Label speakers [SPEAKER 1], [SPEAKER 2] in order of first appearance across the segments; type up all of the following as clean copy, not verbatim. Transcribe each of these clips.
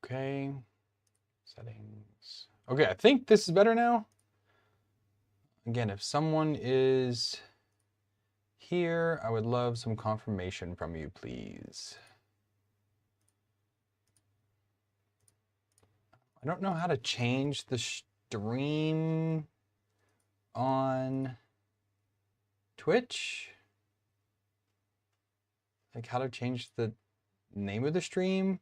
[SPEAKER 1] Okay. Settings. Okay, I think this is better now. Again, if someone is here, I would love some confirmation from you, please. I don't know how to change the stream on Twitch. Like how to change the name of the stream.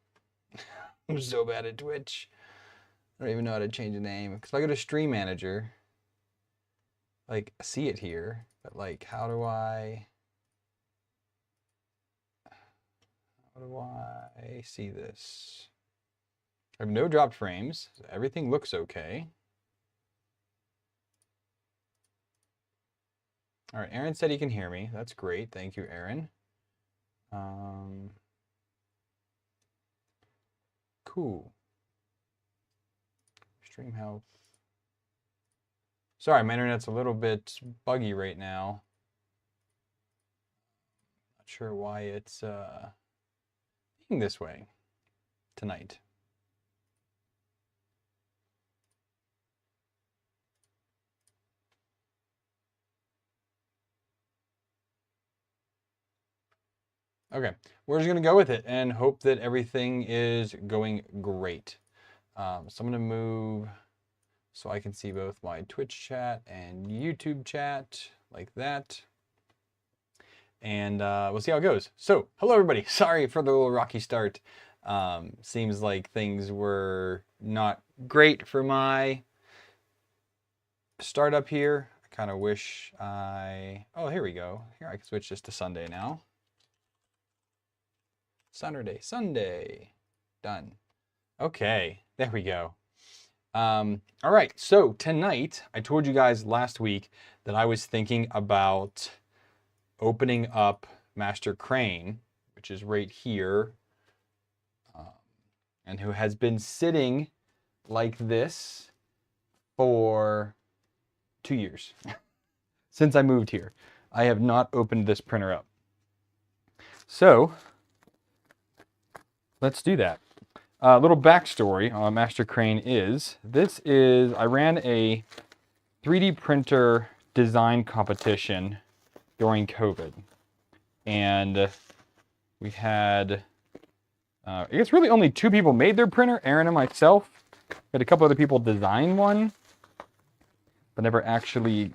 [SPEAKER 1] I'm so bad at Twitch. I don't even know how to change the name. Because if I go to Stream Manager, like, I see it here, but like, how do I see this? I have no dropped frames. So everything looks okay. All right, Aaron said he can hear me. That's great. Thank you, Aaron. Cool. Stream health. Sorry, my internet's a little bit buggy right now. Not sure why it's being this way tonight. Okay, we're just gonna go with it and hope that everything is going great. So I'm gonna move so I can see both my Twitch chat and YouTube chat like that. And we'll see how it goes. So, hello everybody. Sorry for the little rocky start. Seems like things were not great for my startup here. I kind of wish oh, here we go. Here, I can switch this to Sunday now. Sunday. Done. Okay, there we go. All right, so tonight, I told you guys last week that I was thinking about opening up Master Crane, which is right here, and who has been sitting like this for 2 years. Since I moved here. I have not opened this printer up. So, let's do that. A little backstory on Master Crane is, I ran a 3D printer design competition during COVID. And we had, I guess really only 2 people made their printer, Aaron and myself. We had a couple other people design one, but never actually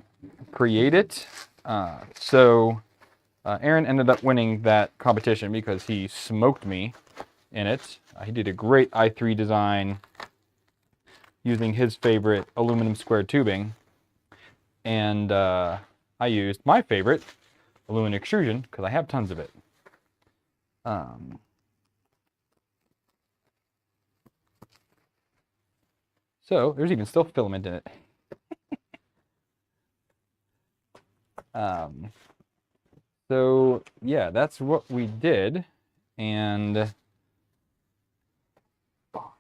[SPEAKER 1] create it. So Aaron ended up winning that competition because he smoked me in it. He did a great i3 design using his favorite aluminum square tubing. And I used my favorite aluminum extrusion because I have tons of it. So there's even still filament in it. So yeah, that's what we did. And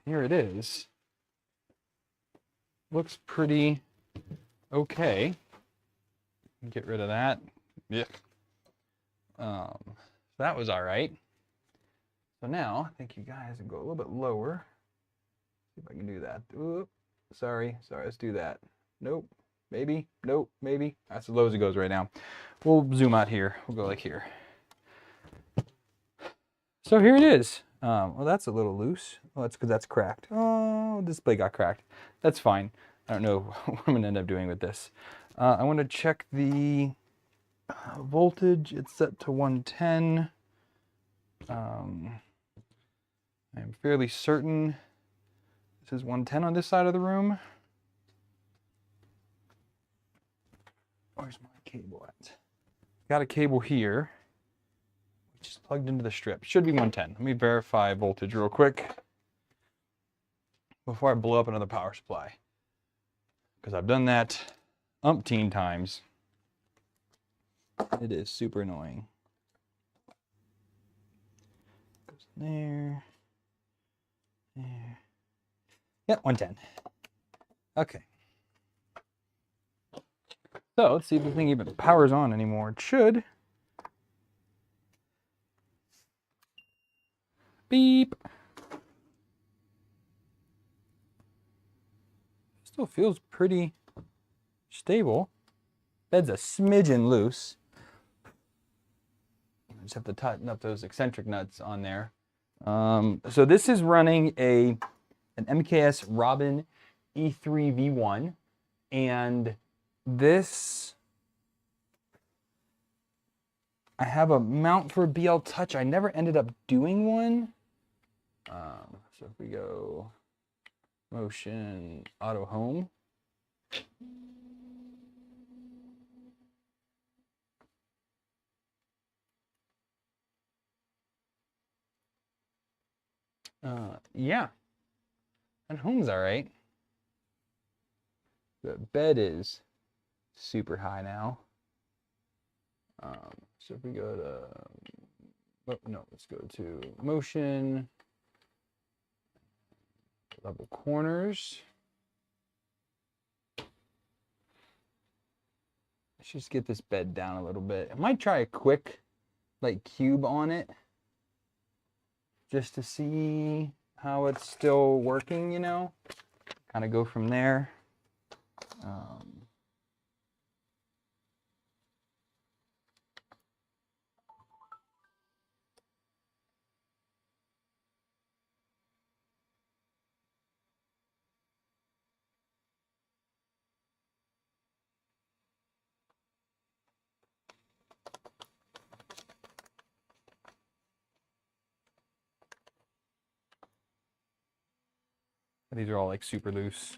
[SPEAKER 1] here it is. Looks pretty okay. Get rid of that. Yeah. That was all right. So now I think you guys can go a little bit lower. See if I can do that. Oop. Sorry. Let's do that. Nope. Maybe. Nope. Maybe. That's as low as it goes right now. We'll zoom out here. We'll go like here. So here it is. Well, that's a little loose. Oh, that's because that's cracked. Oh, this blade got cracked. That's fine. I don't know what I'm going to end up doing with this. I want to check the voltage. It's set to 110. I'm fairly certain this is 110 on this side of the room. Where's my cable at? Got a cable here, which is plugged into the strip. Should be 110. Let me verify voltage real quick before I blow up another power supply, because I've done that umpteen times. It is super annoying. Goes there. There. Yep, 110. Okay. So let's see if the thing even powers on anymore. It should. Beep. Still feels pretty stable. Bed's a smidgen loose. Just have to tighten up those eccentric nuts on there. So this is running an MKS Robin E3 V1, and this, I have a mount for BL Touch. I never ended up doing one. So if we go motion, auto home. Yeah, and home's all right. The bed is super high now. So if we go to, oh, no, let's go to motion, level corners. Let's just get this bed down a little bit. I might try a quick, like, cube on it, just to see how it's still working, you know? Kind of go from there. These are all like super loose.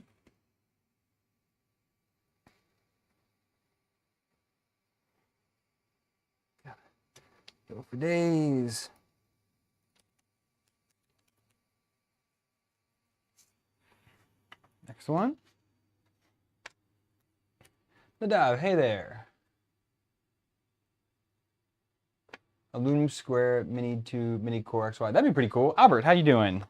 [SPEAKER 1] Go for days. Next one. Nadav, hey there. Aluminum square mini tube mini core XY. That'd be pretty cool. Albert, how you doing?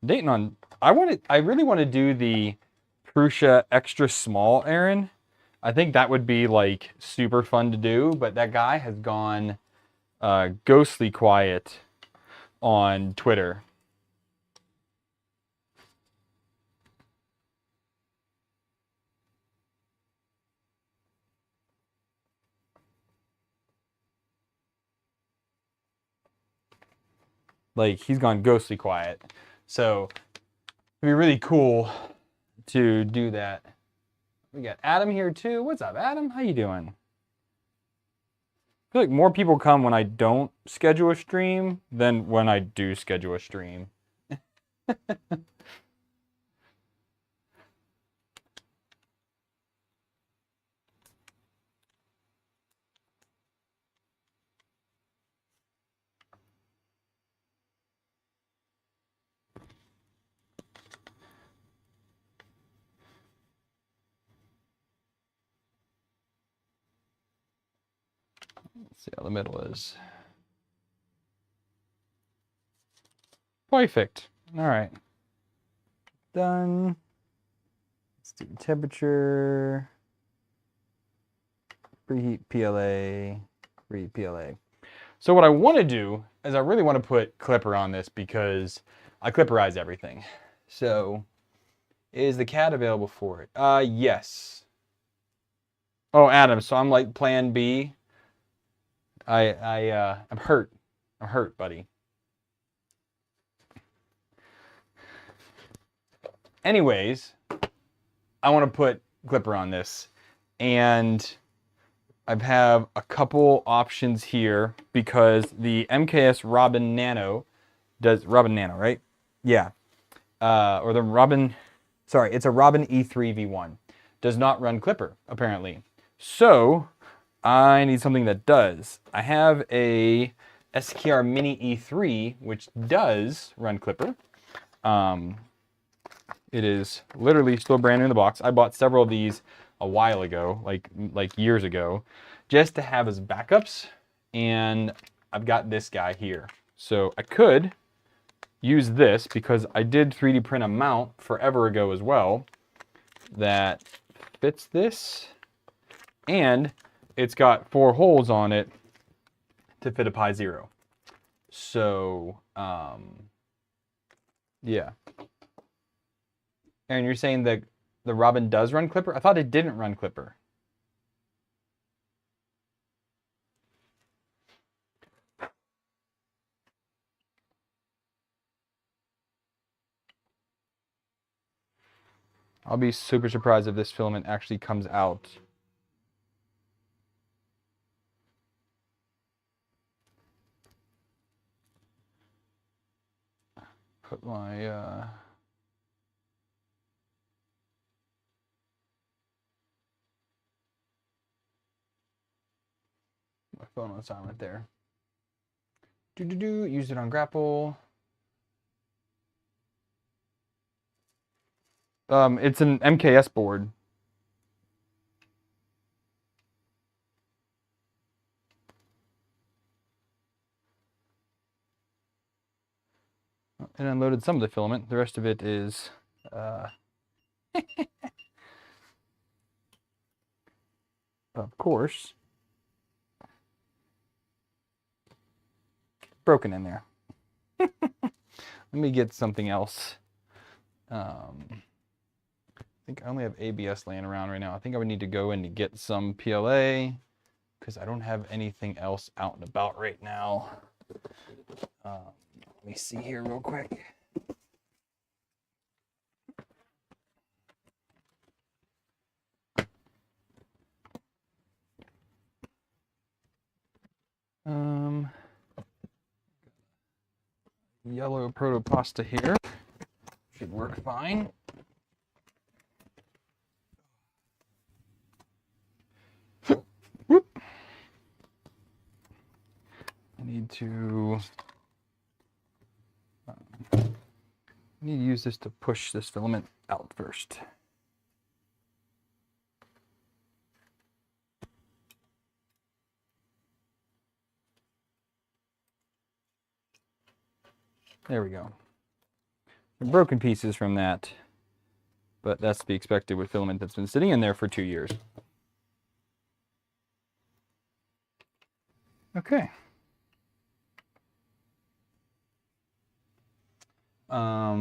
[SPEAKER 1] Dating on. I really want to do the Prusa extra small, Aaron. I think that would be like super fun to do, but that guy has gone ghostly quiet on Twitter. Like, he's gone ghostly quiet. So it'd be really cool to do that. We got Adam here too. What's up, Adam? How you doing? I feel like more people come when I don't schedule a stream than when I do schedule a stream. Let's see how the middle is. Perfect. All right. Done. Let's do temperature. Preheat PLA. Preheat PLA. So what I want to do is I really want to put clipper on this because I clipperize everything. So is the CAD available for it? Yes. Oh, Adam, so I'm like plan B. I'm hurt. I'm hurt, buddy. Anyways, I want to put clipper on this, and I have a couple options here because the MKS Robin Nano does Robin Nano, right? Yeah. Or the Robin, sorry, it's a Robin E3 V1. Does not run clipper, apparently. So I need something that does. I have a SKR Mini E3, which does run clipper. It is literally still brand new in the box. I bought several of these a while ago, like years ago, just to have as backups. And I've got this guy here. So I could use this because I did 3D print a mount forever ago as well that fits this. And it's got 4 holes on it to fit a Pi Zero. So Yeah. Aaron, you're saying that the Robin does run Clipper? I thought it didn't run Clipper. I'll be super surprised if this filament actually comes out. Put my my phone on silent there. Use it on grapple. It's an MKS board. And unloaded some of the filament. The rest of it is of course broken in there. Let me get something else. I think I only have ABS laying around right now. I think I would need to go in to get some PLA because I don't have anything else out and about right now. Let me see here real quick. Yellow proto pasta here should work fine. Whoop. I need to use this to push this filament out first. There we go. Some broken pieces from that, but that's to be expected with filament that's been sitting in there for 2 years. Okay.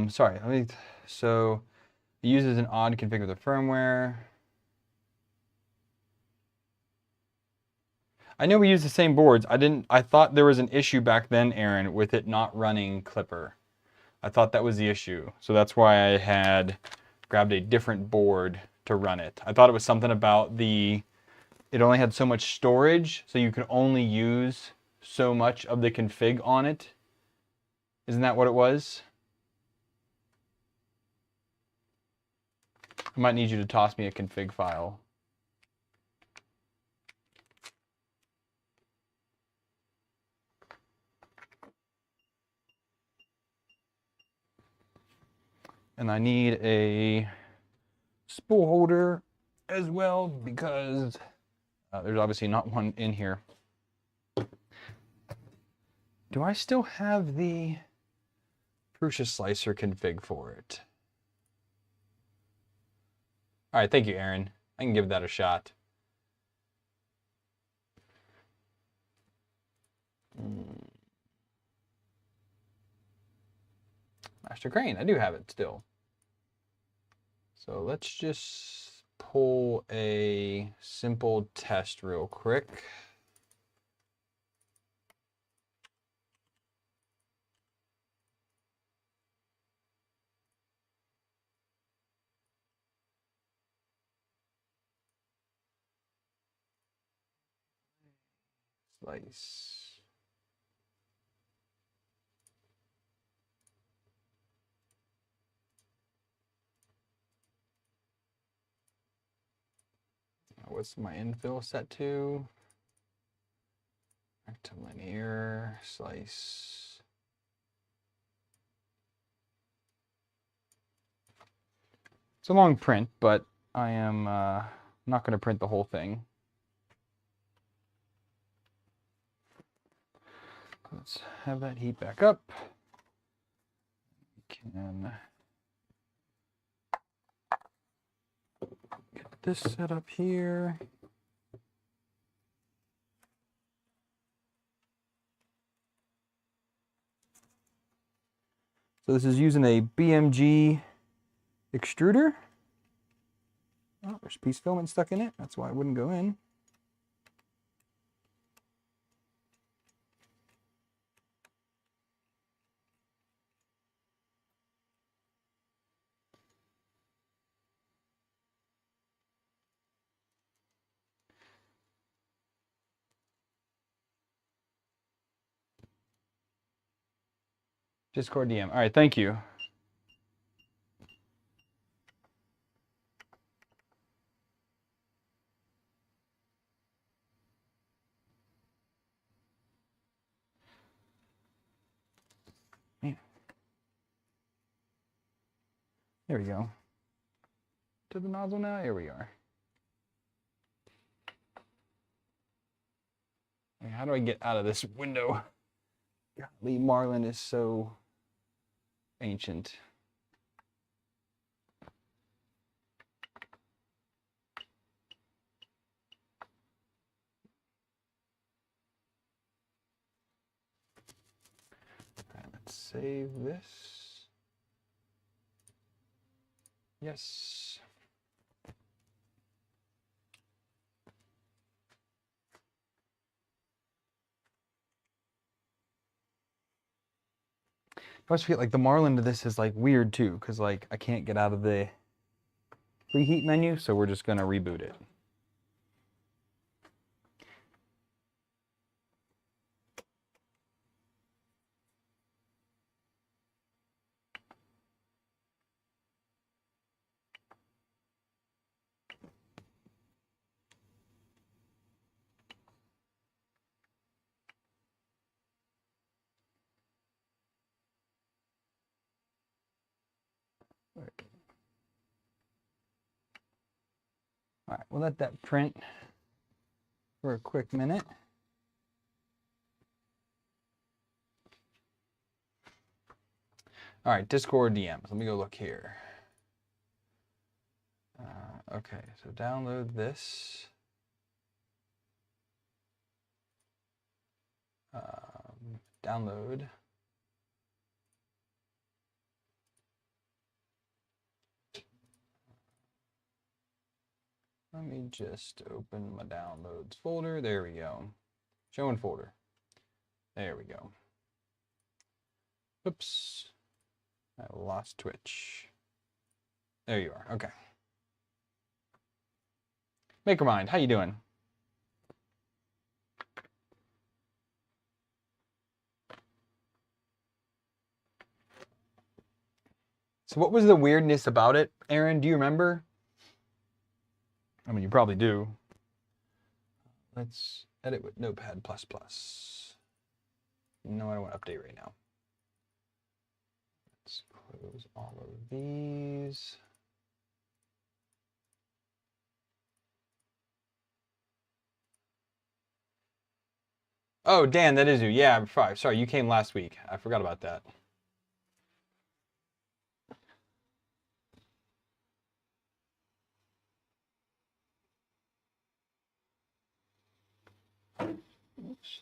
[SPEAKER 1] Sorry, so it uses an odd configure the firmware. I know we use the same boards. I thought there was an issue back then, Aaron, with it not running Clipper. I thought that was the issue. So that's why I had grabbed a different board to run it. I thought it was something about it only had so much storage, so you could only use so much of the config on it. Isn't that what it was? I might need you to toss me a config file. And I need a spool holder as well because there's obviously not one in here. Do I still have the Prusa slicer config for it? All right, thank you, Aaron. I can give that a shot. Master Crane, I do have it still. So let's just pull a simple test real quick. Slice. What's my infill set to? Rectilinear, slice. It's a long print, but I am not going to print the whole thing. Let's have that heat back up. We can get this set up here. So this is using a BMG extruder. Oh, there's piece filament stuck in it. That's why it wouldn't go in. Discord DM. All right, thank you. Man. There we go. To the nozzle now. Here we are. How do I get out of this window? Golly, Marlin is so ancient. All right, let's save this. Yes. I always feel like the Marlin to this is like weird too, because like I can't get out of the preheat menu, so we're just gonna reboot it. All right, we'll let that print for a quick minute. All right, Discord DMs. Let me go look here. Okay, so download this. Download. Let me just open my downloads folder. There we go. Showing folder. There we go. Oops. I lost Twitch. There you are. Okay. Makermind, how you doing? So what was the weirdness about it, Aaron? Do you remember? I mean, you probably do. Let's edit with Notepad++. No, I don't want to update right now. Let's close all of these. Oh, Dan, that is you. Yeah, sorry, you came last week. I forgot about that. Oops.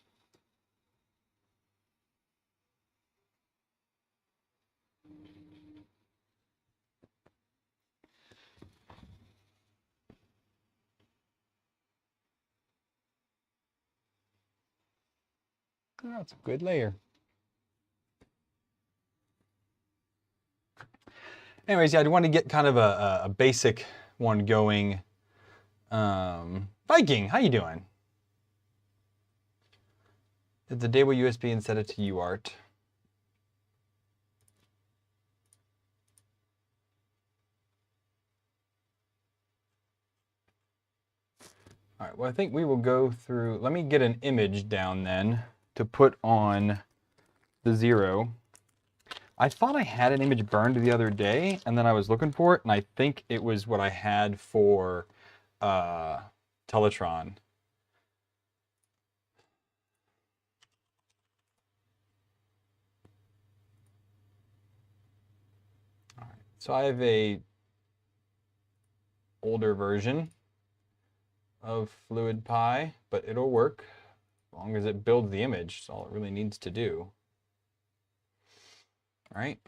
[SPEAKER 1] Oh, that's a good layer. Anyways, yeah, I want to get kind of a basic one going. Viking, how you doing? Disable USB and set it to UART. All right, well, I think we will go through, let me get an image down then to put on the 0. I thought I had an image burned the other day, and then I was looking for it, and I think it was what I had for Teletron. All right, so I have a older version of FluidPy, but it'll work as long as it builds the image. That's all it really needs to do. All right.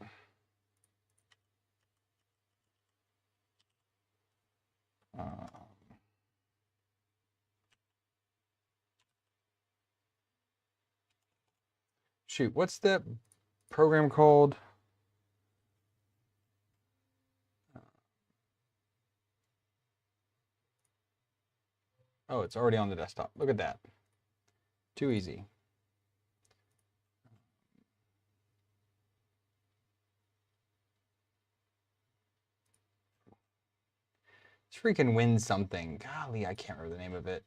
[SPEAKER 1] Shoot, what's that program called? Oh, it's already on the desktop. Look at that. Too easy. Let's freaking win something. Golly, I can't remember the name of it.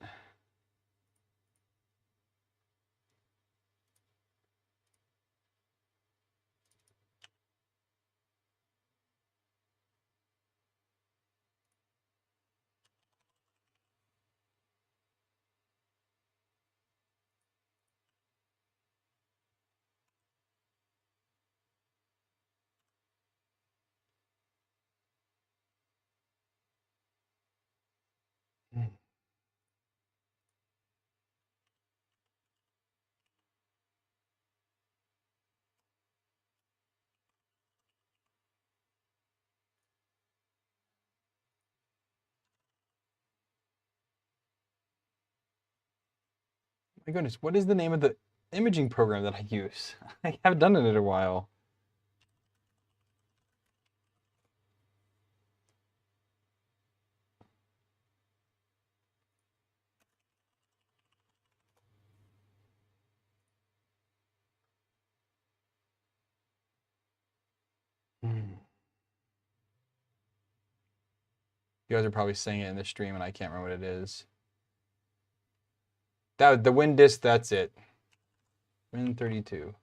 [SPEAKER 1] My goodness, what is the name of the imaging program that I use? I haven't done it in a while. You guys are probably saying it in the stream and I can't remember what it is. That the Win disk, that's it. Win 32.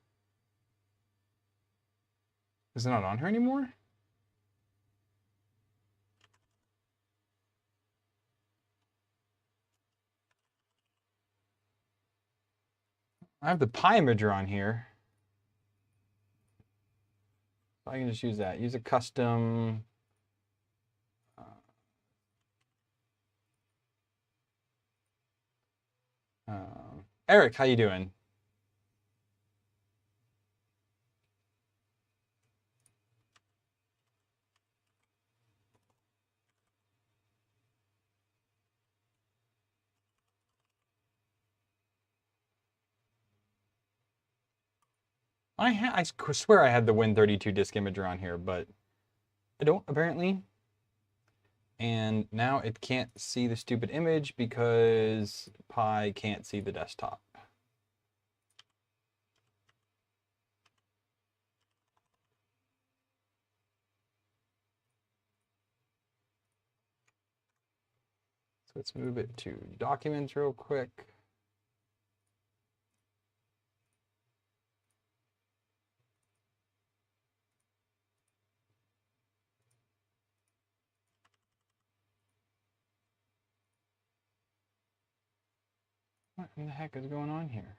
[SPEAKER 1] Is it not on here anymore? I have the Pi imager on here. So I can just use that. Use a custom. Eric, how you doing? I swear I had the Win32 disk imager on here, but I don't apparently. And now it can't see the stupid image because Pi can't see the desktop. So let's move it to documents real quick. What in the heck is going on here?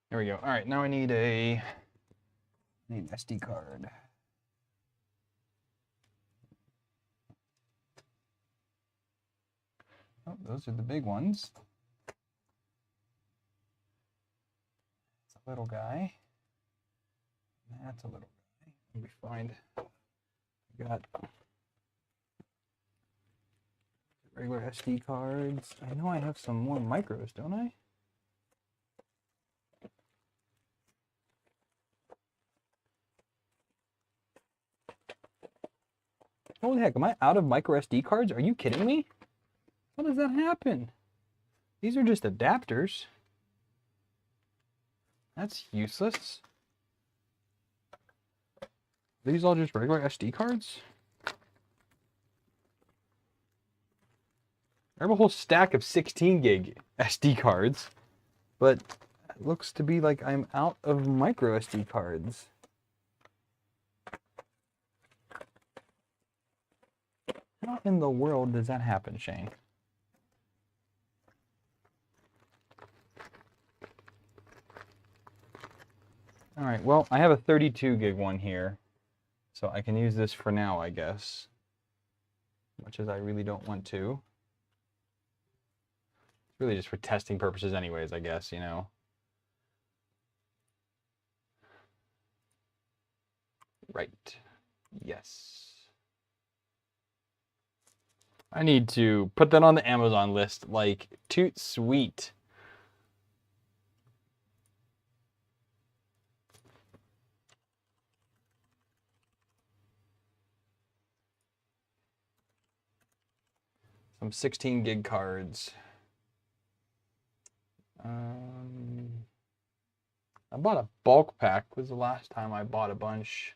[SPEAKER 1] There we go. All right, now I need an SD card. Oh, those are the big ones. It's a little guy. That's a little guy. Let me find. I got regular SD cards. I know I have some more micros, don't I? Holy heck, am I out of micro SD cards? Are you kidding me? How does that happen? These are just adapters. That's useless. Are these all just regular SD cards? I have a whole stack of 16 gig SD cards, but it looks to be like I'm out of micro SD cards. How in the world does that happen, Shane? All right, well, I have a 32 gig one here, so I can use this for now, I guess. Much as I really don't want to. It's really just for testing purposes anyways, I guess, you know. Right. Yes. I need to put that on the Amazon list, like, toot sweet. Some 16 gig cards. I bought a bulk pack. Was the last time I bought a bunch.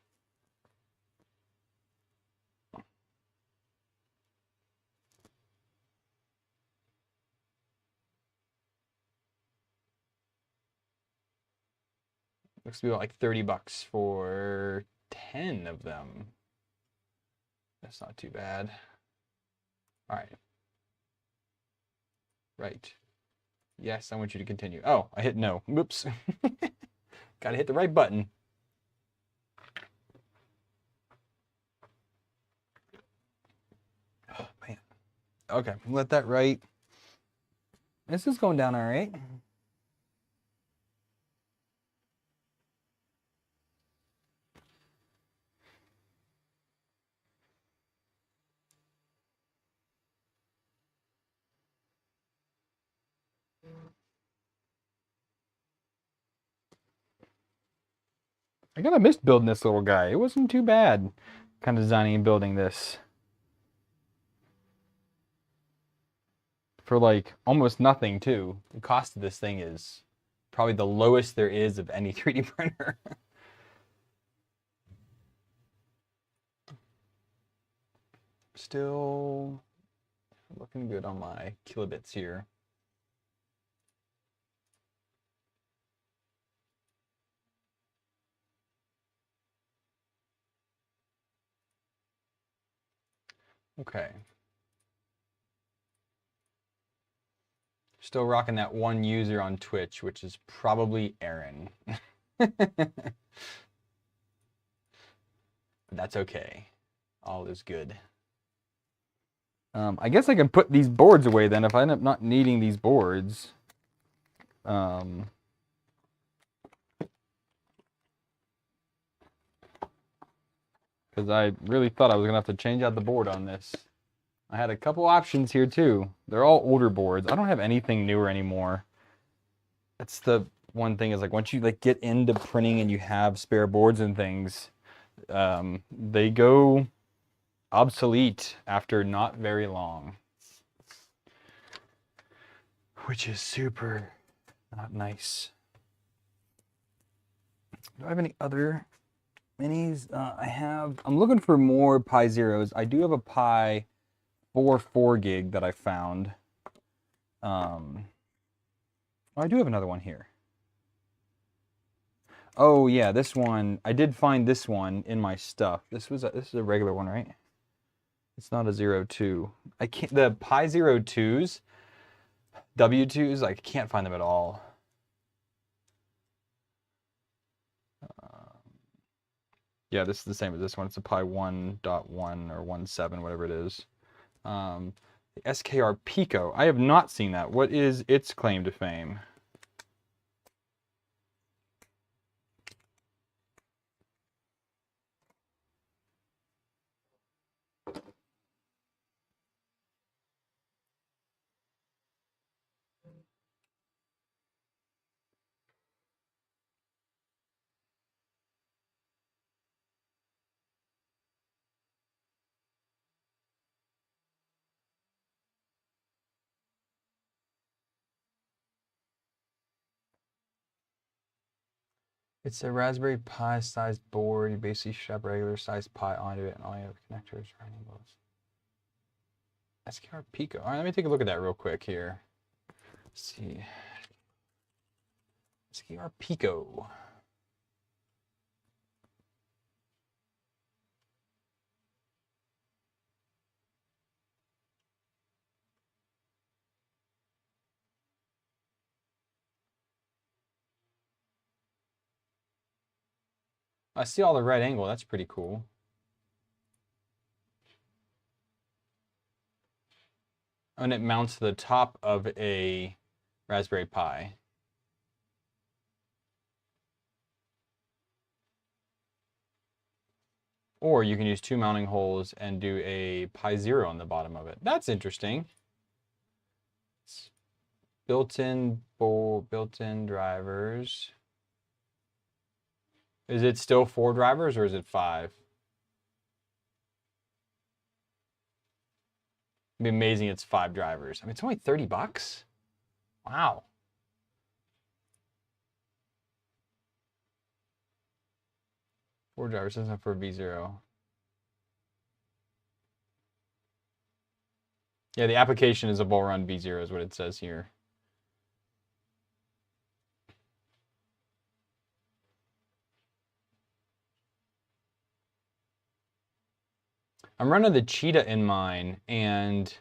[SPEAKER 1] Looks to be like $30 for 10 of them. That's not too bad. All right. Right. Yes, I want you to continue. Oh, I hit no. Whoops. Gotta hit the right button. Oh, man. Okay, let that right. This is going down all right. I kind of missed building this little guy. It wasn't too bad kind of designing and building this. For like almost nothing too. The cost of this thing is probably the lowest there is of any 3D printer. Still looking good on my kilobits here. Okay. Still rocking that one user on Twitch, which is probably Aaron. That's okay. All is good. I guess I can put these boards away then if I end up not needing these boards. Because I really thought I was going to have to change out the board on this. I had a couple options here too. They're all older boards. I don't have anything newer anymore. That's the one thing is like once you like get into printing and you have spare boards and things, they go obsolete after not very long, which is super not nice. Do I have any other minis? I'm looking for more Pi Zeros. I do have a Pi 4 gig that I found. Oh, I do have another one here. Oh yeah, this one. I did find this one in my stuff. This is a regular one, right? It's not a 02. I can't. The Pi 02s, W2s, I can't find them at all. Yeah, this is the same as this one. It's a Pi 1.1 or 1.7, whatever it is. The SKR Pico. I have not seen that. What is its claim to fame? It's a Raspberry Pi sized board. You basically strap regular sized Pi onto it and all you have connectors for any both. SKR Pico. All right, let me take a look at that real quick here. Let's see. SKR Pico. I see all the right angle. That's pretty cool. And it mounts to the top of a Raspberry Pi. Or you can use 2 mounting holes and do a Pi Zero on the bottom of it. That's interesting. It's built-in drivers. Is it still 4 drivers or is it 5? It'd be amazing it's 5 drivers. I mean, it's only $30. Wow. Four drivers, doesn't have for V0. Yeah, the application is a bull run V0 is what it says here. I'm running the Cheetah in mine, and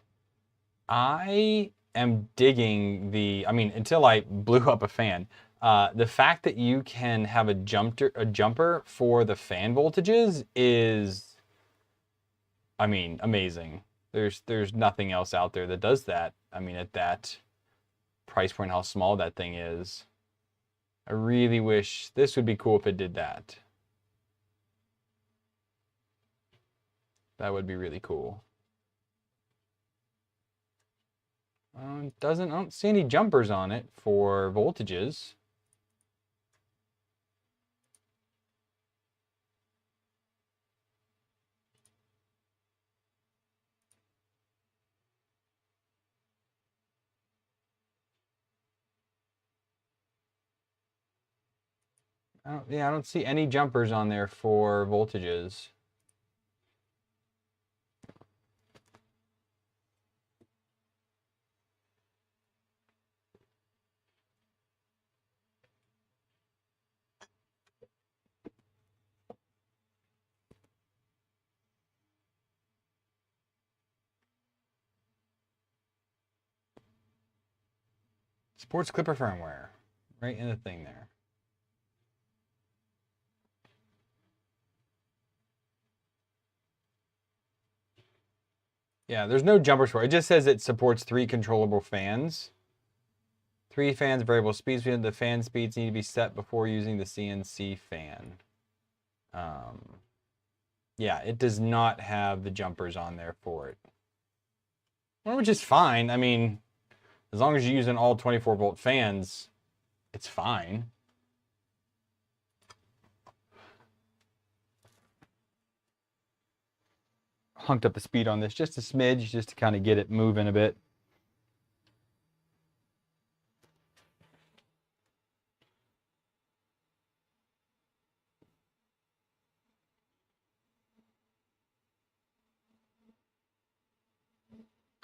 [SPEAKER 1] I am digging the, I mean, until I blew up a fan, the fact that you can have a jumper for the fan voltages is, I mean, amazing. There's nothing else out there that does that. I mean, at that price point, how small that thing is. I really wish this would be cool if it did that. That would be really cool. I don't see any jumpers on it for voltages. I don't see any jumpers on there for voltages. Sports Clipper firmware, right in the thing there. Yeah, there's no jumpers for it. It just says it supports 3 controllable fans. 3 fans, variable speeds. The fan speeds need to be set before using the CNC fan. Yeah, it does not have the jumpers on there for it. Well, which is fine. I mean, as long as you're using all 24-volt fans, it's fine. Hunked up the speed on this just a smidge, just to kind of get it moving a bit.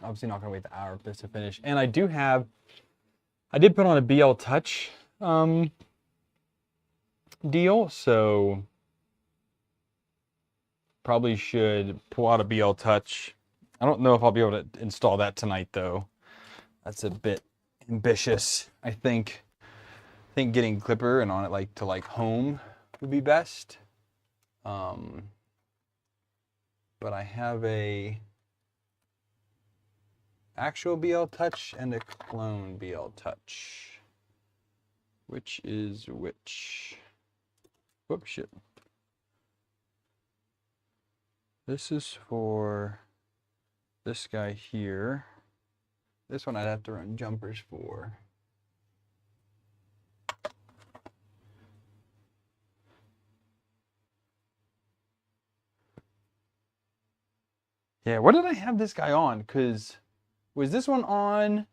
[SPEAKER 1] Obviously not gonna wait the hour for this to finish. And I did put on a BL Touch deal, so probably should pull out a BL Touch. I don't know if I'll be able to install that tonight though. That's a bit ambitious. I think getting Clipper and on it to home would be best. But I have a actual BL Touch and a clone BL Touch. Which is which? Whoops, shit. This is for this guy here. This one I'd have to run jumpers for. Yeah, what did I have this guy on? Because was this one on?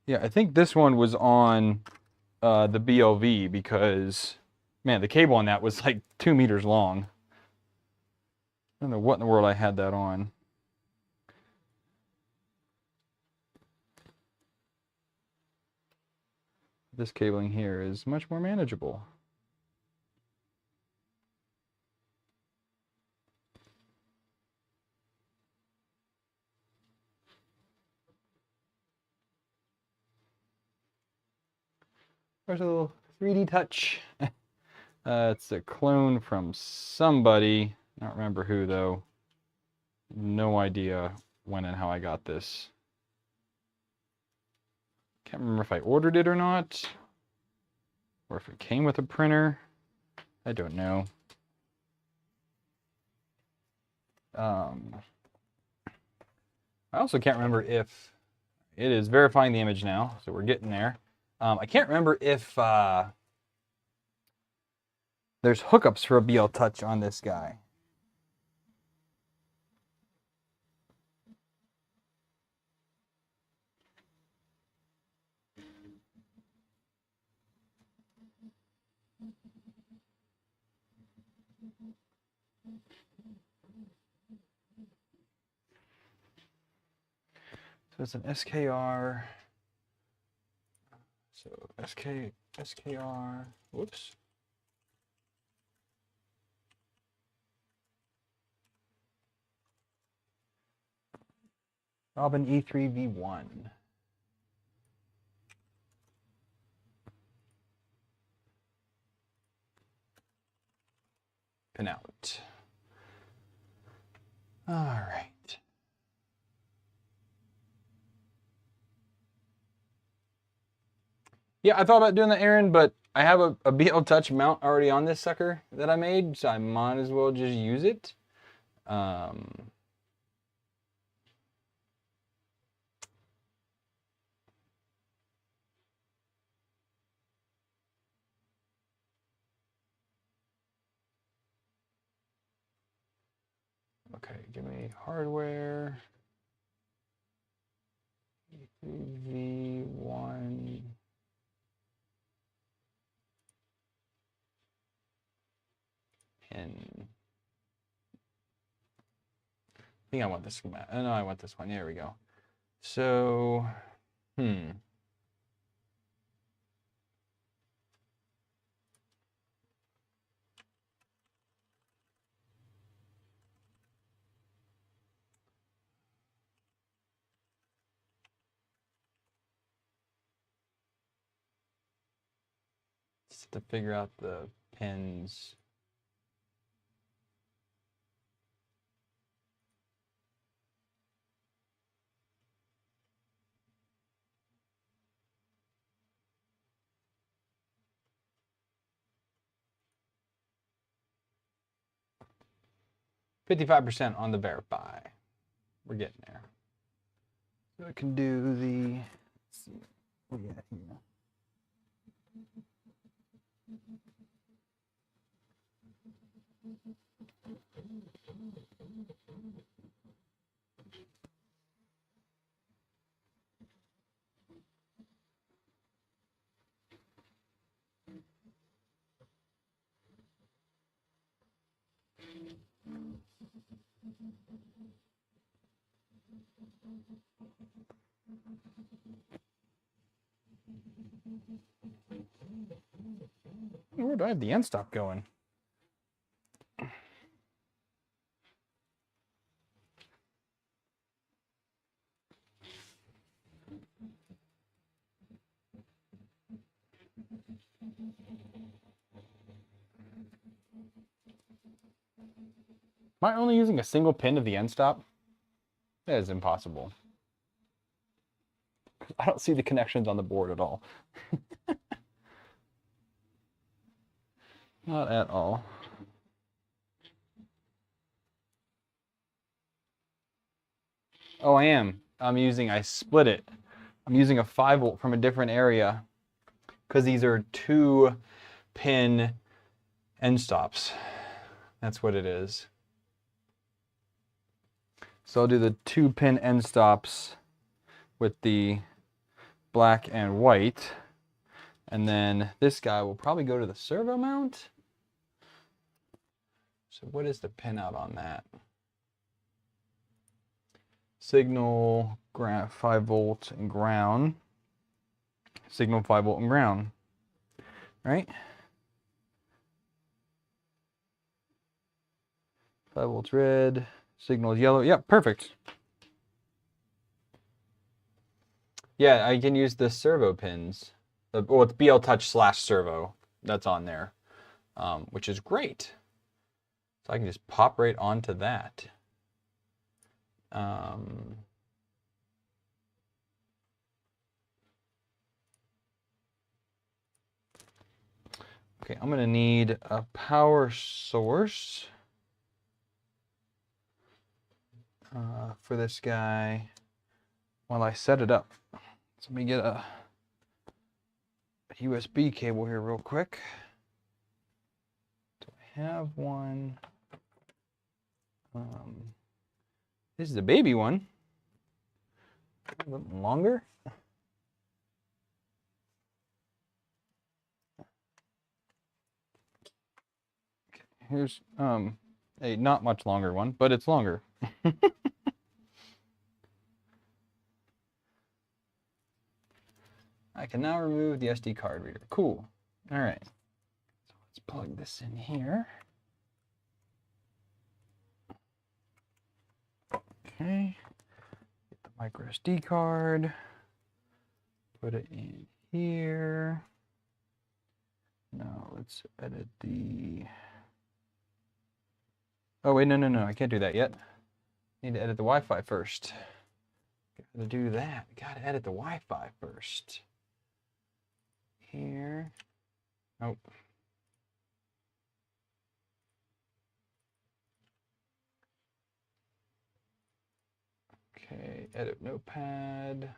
[SPEAKER 1] Yeah, I think this one was on the BLV because, man, the cable on that was like 2 meters long. I don't know what in the world I had that on. This cabling here is much more manageable. There's a little 3D Touch. It's a clone from somebody. I don't remember who though. No idea when and how I got this. Can't remember if I ordered it or not, or if it came with a printer. I don't know. I also can't remember if it is verifying the image now, so we're getting there. I can't remember if there's hookups for a BL Touch on this guy. So it's an SKR. So SKR. Whoops. Robin E3V1. Pin out. All right. Yeah, I thought about doing the errand, but I have a BL Touch mount already on this sucker that I made, so I might as well just use it. Okay, give me hardware. V1. Pin. I think I want this schematic. Oh, no, I want this one. There we go. So, 'Just to figure out the pins. $55% on the verify. We're getting there. So I can do the, let's see, what do we got here? Where do I have the end stop going? Am I only using a single pin of the end stop? That is impossible. I don't see the connections on the board at all. Not at all. Oh, I am. I split it. I'm using a 5-volt from a different area because these are 2-pin end stops. That's what it is. So I'll do the 2-pin end stops with the black and white. And then this guy will probably go to the servo mount. So what is the pin out on that? Signal, 5-volt and ground. Signal, 5-volt and ground. Right? 5 volts red, signal is yellow. Yep, perfect. Yeah, I can use the servo pins. Well, it's BL Touch / servo that's on there, which is great. So I can just pop right onto that. Okay, I'm gonna need a power source for this guy while I set it up. So let me get a USB cable here real quick. Do I have one? This is a baby one. A little longer. Okay, here's a not much longer one, but it's longer. I can now remove the SD card reader. Cool. All right. So let's plug this in here. Okay. Get the micro SD card. Put it in here. Now let's edit the... Oh, wait, no. I can't do that yet. I need to edit the Wi-Fi first. Gotta do that. Gotta edit the Wi-Fi first. Here. Nope. Okay, edit notepad.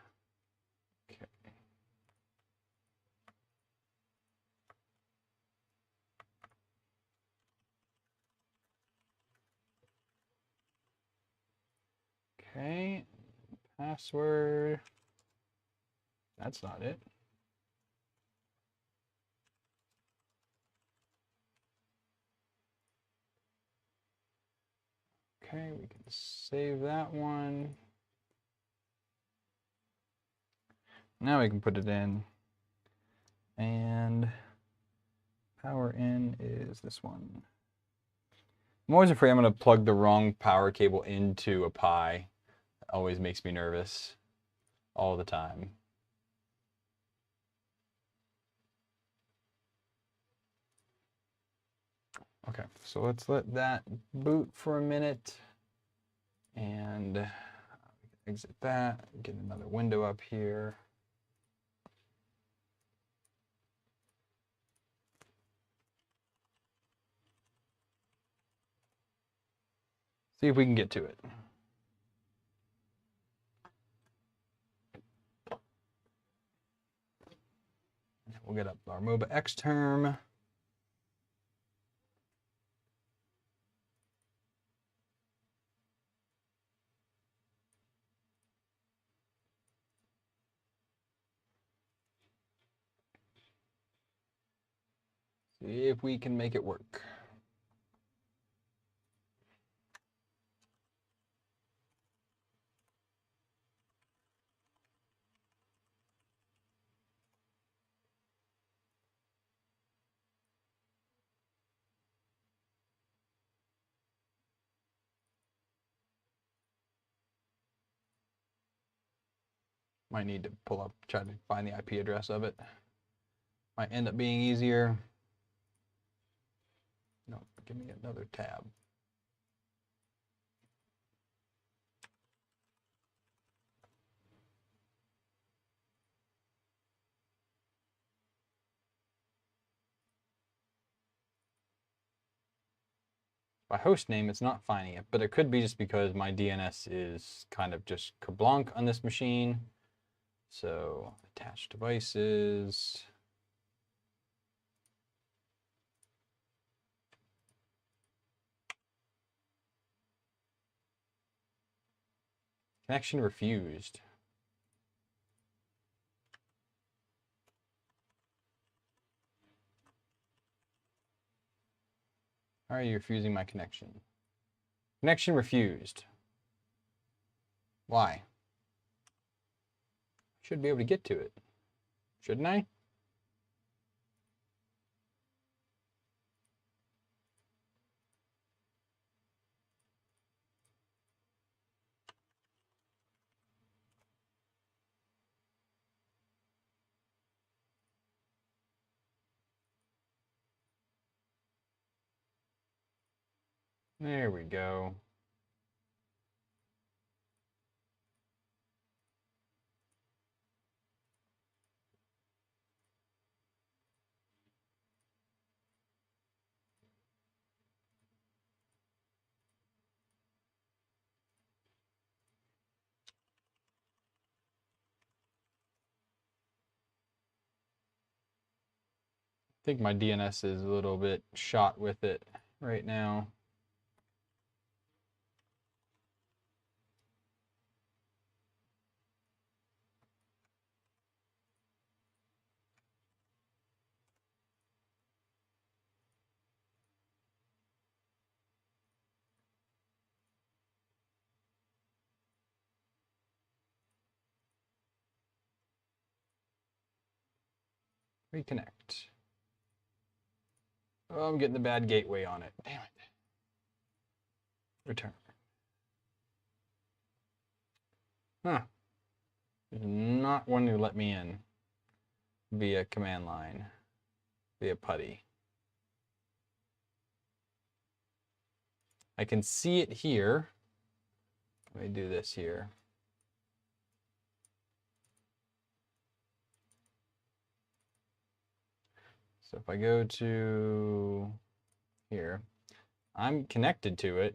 [SPEAKER 1] Okay. Okay, password. That's not it. Okay, we can save that one. Now we can put it in. And power in is this one. I'm always afraid I'm going to plug the wrong power cable into a Pi. It always makes me nervous. All the time. Okay, so let's let that boot for a minute. And exit that. Get another window up here. See if we can get to it. We'll get up our MOBA X term. See if we can make it work. Might need to pull up, try to find the IP address of it. Might end up being easier. No, give me another tab. By host name, it's not finding it, but it could be just because my DNS is kind of just kablank on this machine. So attached devices. Connection refused. How are you refusing my connection? Connection refused. Why? Should be able to get to it. Shouldn't I? There we go. I think my DNS is a little bit shot with it right now. Reconnect. Oh, I'm getting the bad gateway on it. Damn it. Return. Huh. It's not wanting to let me in via command line, via PuTTY. I can see it here. Let me do this here. So if I go to here, I'm connected to it,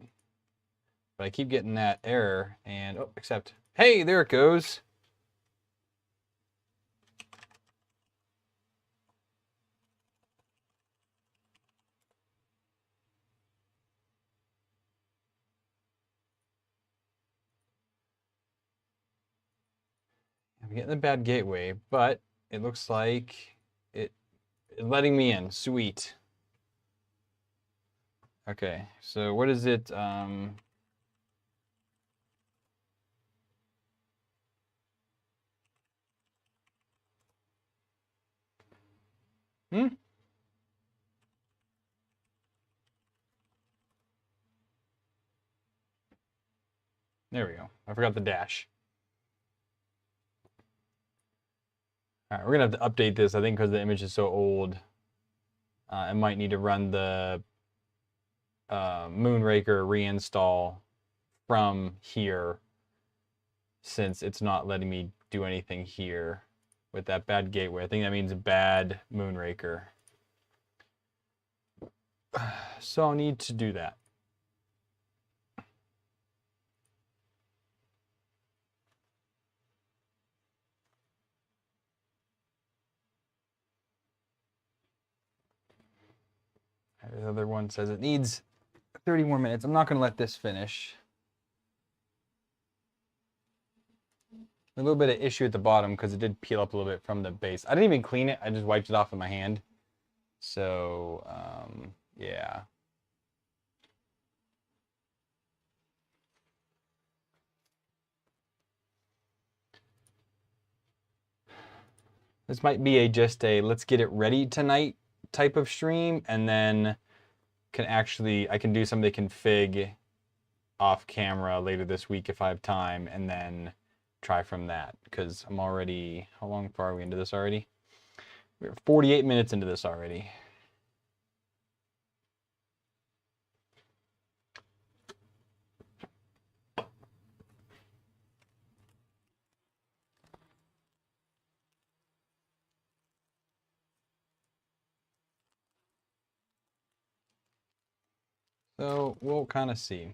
[SPEAKER 1] but I keep getting that error and, oh, accept. Hey, there it goes. I'm getting the bad gateway, but it looks like it's letting me in. Sweet. Okay, so what is it? There we go. I forgot the dash. All right, we're gonna have to update this, I think, because the image is so old. I might need to run the Moonraker reinstall from here, since it's not letting me do anything here with that bad gateway. I think that means bad Moonraker. So I'll need to do that. The other one says it needs 30 more minutes. I'm not going to let this finish. A little bit of issue at the bottom because it did peel up a little bit from the base. I didn't even clean it. I just wiped it off with my hand. So, yeah. This might be just a let's get it ready tonight type of stream, and then I can do some of the config off camera later this week if I have time, and then try from that, because I'm already, how long far are we into this already? We're 48 minutes into this already. So we'll kind of see.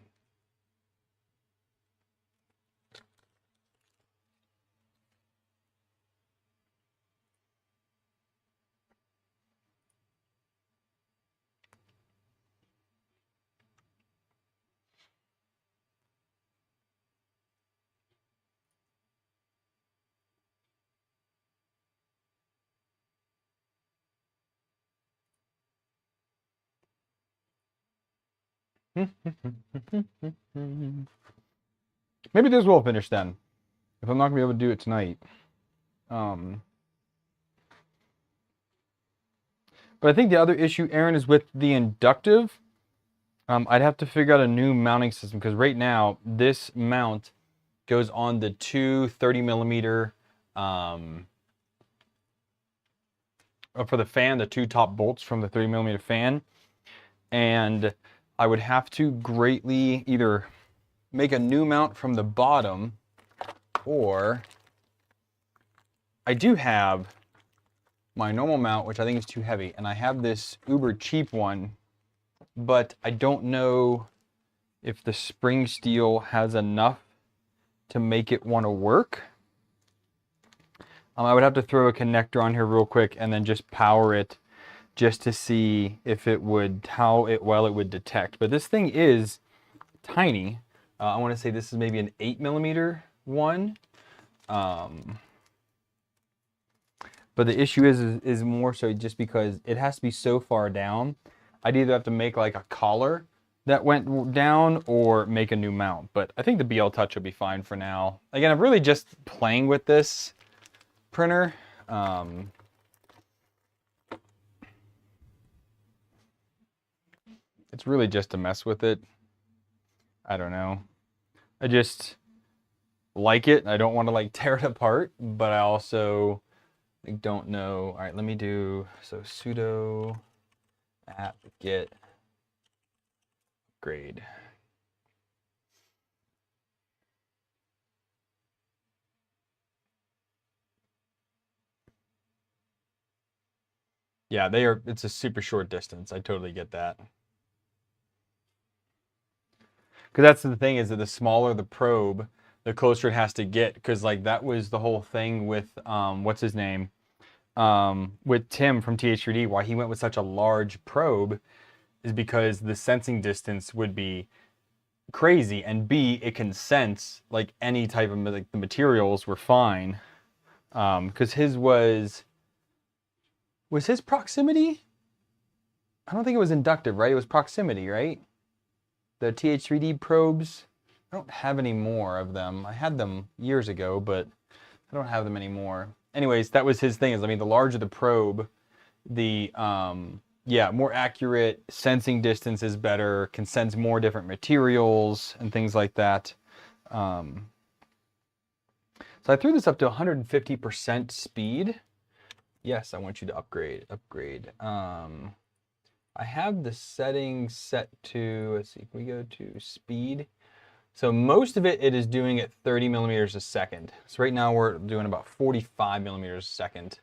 [SPEAKER 1] Maybe this will finish then, if I'm not gonna be able to do it tonight. But I think the other issue, Aaron, is with the inductive. I'd have to figure out a new mounting system, because right now this mount goes on the two 30mm for the fan, the two top bolts from the 30mm fan, and I would have to greatly either make a new mount from the bottom, or I do have my normal mount, which I think is too heavy, and I have this uber cheap one, but I don't know if the spring steel has enough to make it want to work. I would have to throw a connector on here real quick and then just power it just to see if it would, how well it would detect. But this thing is tiny. I want to say this is maybe an 8mm one. But the issue is more so just because it has to be so far down. I'd either have to make like a collar that went down or make a new mount. But I think the BL Touch will be fine for now. Again, I'm really just playing with this printer. It's really just to mess with it. I don't know. I just like it. I don't want to like tear it apart, but I also like don't know. All right, let me do so sudo apt get upgrade. Yeah, they are. It's a super short distance. I totally get that. Because that's the thing, is that the smaller the probe, the closer it has to get. Because like that was the whole thing with what's his name, with Tim from TH3D. Why he went with such a large probe is because the sensing distance would be crazy, and B, it can sense like any type of like the materials were fine. Because his was his proximity? I don't think it was inductive, right? It was proximity, right? The TH3D probes. I don't have any more of them. I had them years ago, but I don't have them anymore. Anyways, that was his thing. Is I mean, the larger the probe, the yeah, more accurate sensing distance is better. Can sense more different materials and things like that. So I threw this up to 150% speed. Yes, I want you to upgrade. I have the settings set to, let's see, can we go to speed? So most of it is doing at 30mm a second. So right now we're doing about 45mm a second.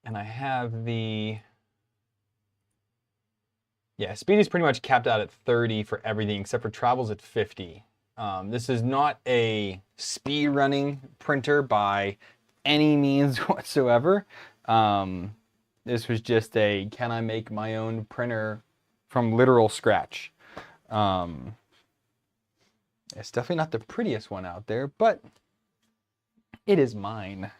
[SPEAKER 1] And I have the, yeah, speed is pretty much capped out at 30 for everything except for travels at 50. This is not a speed running printer by any means whatsoever. This was just a, can I make my own printer from literal scratch? It's definitely not the prettiest one out there, but it is mine.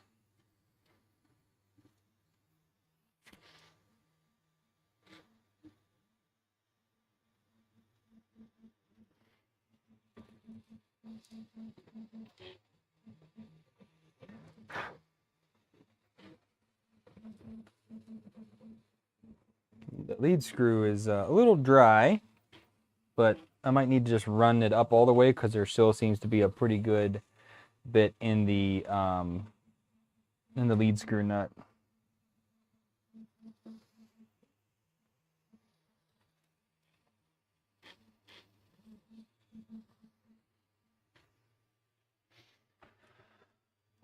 [SPEAKER 1] The lead screw is a little dry, but I might need to just run it up all the way because there still seems to be a pretty good bit in the lead screw nut.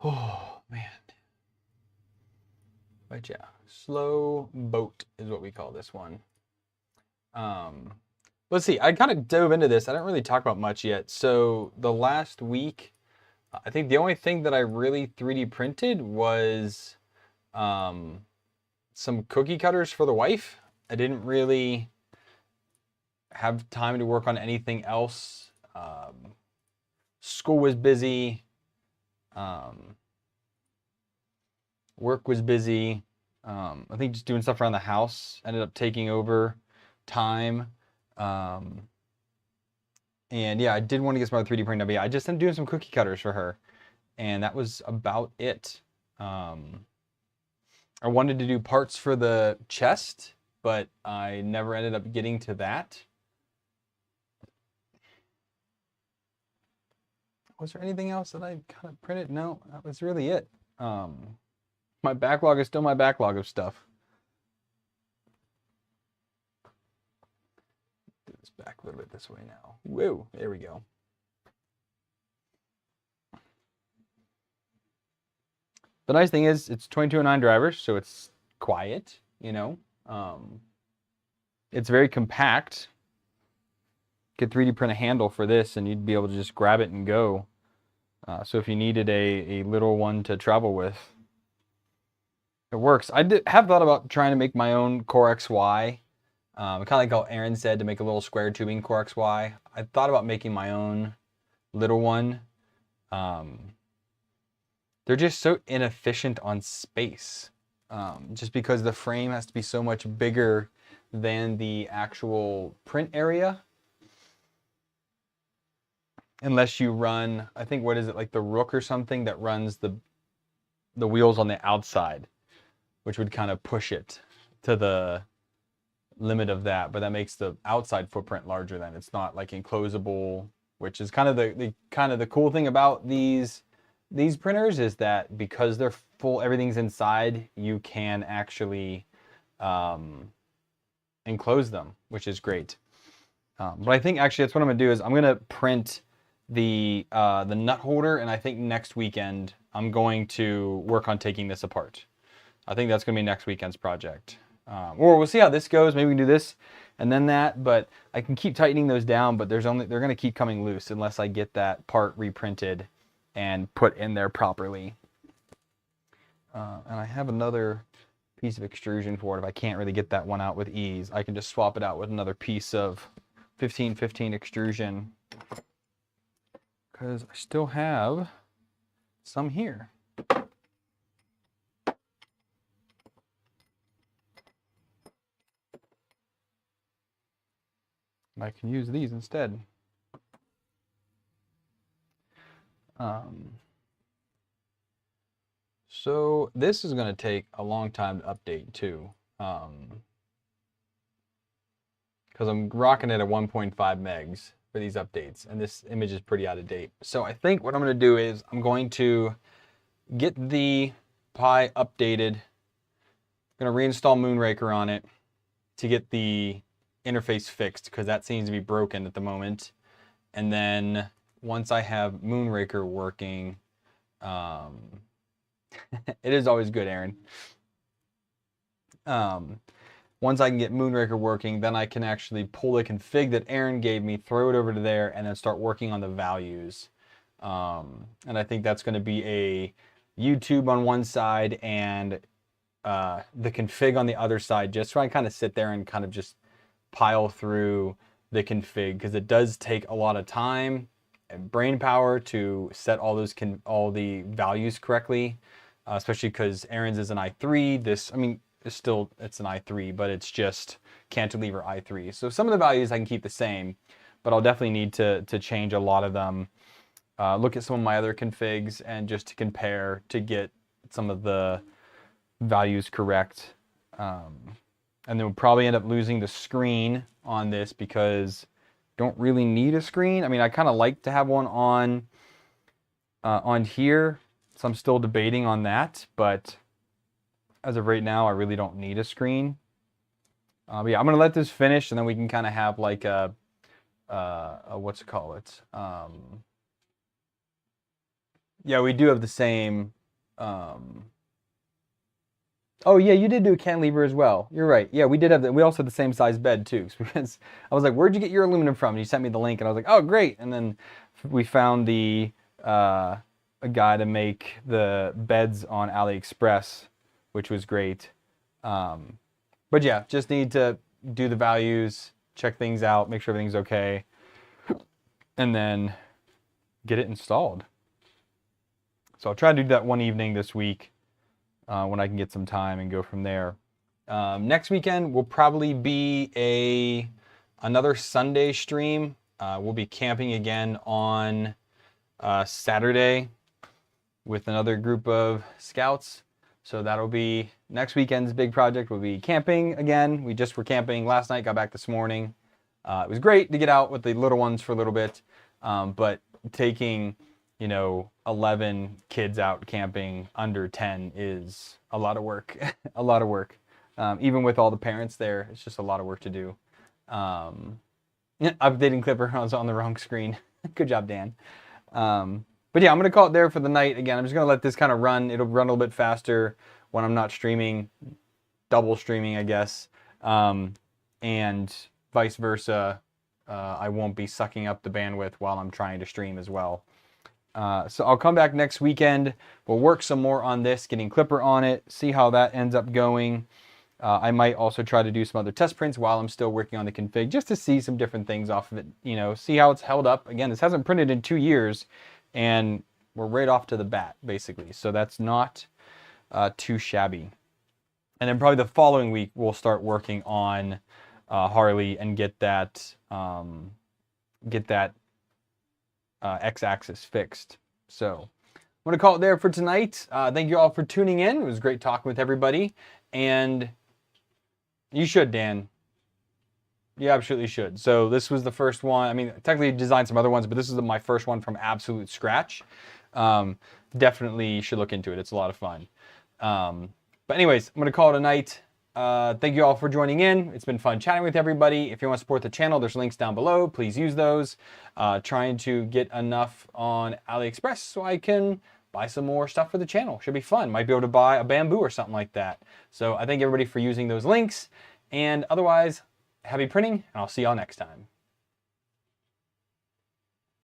[SPEAKER 1] Oh man. But yeah, slow boat is what we call this one. Let's see, I kind of dove into this. I didn't really talk about much yet. So the last week, I think the only thing that I really 3D printed was some cookie cutters for the wife. I didn't really have time to work on anything else. School was busy. Work was busy. I think just doing stuff around the house ended up taking over time. And yeah, I did want to get some other 3D printing done, but yeah, I just ended up doing some cookie cutters for her. And that was about it. I wanted to do parts for the chest, but I never ended up getting to that. Was there anything else that I kind of printed? No, that was really it. My backlog is still my backlog of stuff. back a little bit this way now. Whoa, there we go. The nice thing is it's 2209 drivers, so it's quiet, you know. It's very compact. Could 3D print a handle for this and you'd be able to just grab it and go. So if you needed a little one to travel with, it works. I have thought about trying to make my own Core XY. Kind of like how Aaron said, to make a little square tubing Core XY. I thought about making my own little one. They're just so inefficient on space. Just because the frame has to be so much bigger than the actual print area. Unless you run, I think, what is it, like the Rook or something that runs the wheels on the outside, which would kind of push it to the limit of that, but that makes the outside footprint larger than it's not like enclosable, which is kind of the cool thing about these printers is that because they're full, everything's inside, you can actually enclose them, which is great. But I think actually that's what I'm gonna do is I'm gonna print the nut holder, and I think next weekend I'm going to work on taking this apart. I think that's gonna be next weekend's project. Or we'll see how this goes. Maybe we can do this and then that, but I can keep tightening those down, but they're gonna keep coming loose unless I get that part reprinted and put in there properly. And I have another piece of extrusion for it. If I can't really get that one out with ease, I can just swap it out with another piece of 1515 extrusion, because I still have some here. I can use these instead. So this is going to take a long time to update too, because I'm rocking it at 1.5 megs for these updates, and this image is pretty out of date. So I think what I'm going to do is I'm going to get the Pi updated. I'm going to reinstall Moonraker on it to get the interface fixed, because that seems to be broken at the moment. And then once I have Moonraker working, it is always good, Aaron. Once I can get Moonraker working, then I can actually pull the config that Aaron gave me, throw it over to there, and then start working on the values. And I think that's going to be a YouTube on one side and the config on the other side, just so I kind of sit there and kind of just pile through the config, because it does take a lot of time and brain power to set all the values correctly, especially because Aaron's is an i3. This, I mean, it's an i3, but it's just cantilever i3. So some of the values I can keep the same, but I'll definitely need to change a lot of them. Look at some of my other configs and just to compare to get some of the values correct. And then we'll probably end up losing the screen on this because don't really need a screen. I mean, I kind of like to have one on here, so I'm still debating on that, but as of right now, I really don't need a screen. But yeah, I'm gonna let this finish, and then we can kind of have like a what's it called? Yeah, we do have the same. Oh yeah, you did do a cantilever as well. You're right. Yeah, we did have that. We also had the same size bed too. Because I was like, "Where'd you get your aluminum from?" And you sent me the link, and I was like, "Oh, great!" And then we found a guy to make the beds on AliExpress, which was great. But yeah, just need to do the values, check things out, make sure everything's okay, and then get it installed. So I'll try to do that one evening this week. When I can get some time and go from there. Next weekend will probably be another Sunday stream. We'll be camping again on Saturday with another group of scouts. So that'll be next weekend's big project. Will be camping again. We just were camping last night, got back this morning. It was great to get out with the little ones for a little bit, but taking 11 kids out camping under 10 is a lot of work. A lot of work. Even with all the parents there, it's just a lot of work to do. Updating clipper, I was on the wrong screen. Good job, Dan. But yeah, I'm going to call it there for the night. Again, I'm just going to let this kind of run. It'll run a little bit faster when I'm not streaming, double streaming, I guess. And vice versa, I won't be sucking up the bandwidth while I'm trying to stream as well. So I'll come back next weekend. We'll work some more on this, getting Clipper on it, see how that ends up going. I might also try to do some other test prints while I'm still working on the config, just to see some different things off of it, you know, see how it's held up. Again, this hasn't printed in 2 years, and we're right off to the bat, basically. So that's not too shabby. And then probably the following week, we'll start working on Harley and get that x-axis fixed. So I'm going to call it there for tonight. Thank you all for tuning in. It was great talking with everybody. And you should, Dan. You absolutely should. So this was the first one. I mean, technically designed some other ones, but this is my first one from absolute scratch. Definitely should look into it. It's a lot of fun. But anyways, I'm going to call it a night. Thank you all for joining in. It's been fun chatting with everybody. If you want to support the channel, there's links down below. Please use those. Trying to get enough on AliExpress so I can buy some more stuff for the channel. Should be fun. Might be able to buy a bamboo or something like that. So I thank everybody for using those links. And otherwise, happy printing, and I'll see y'all next time.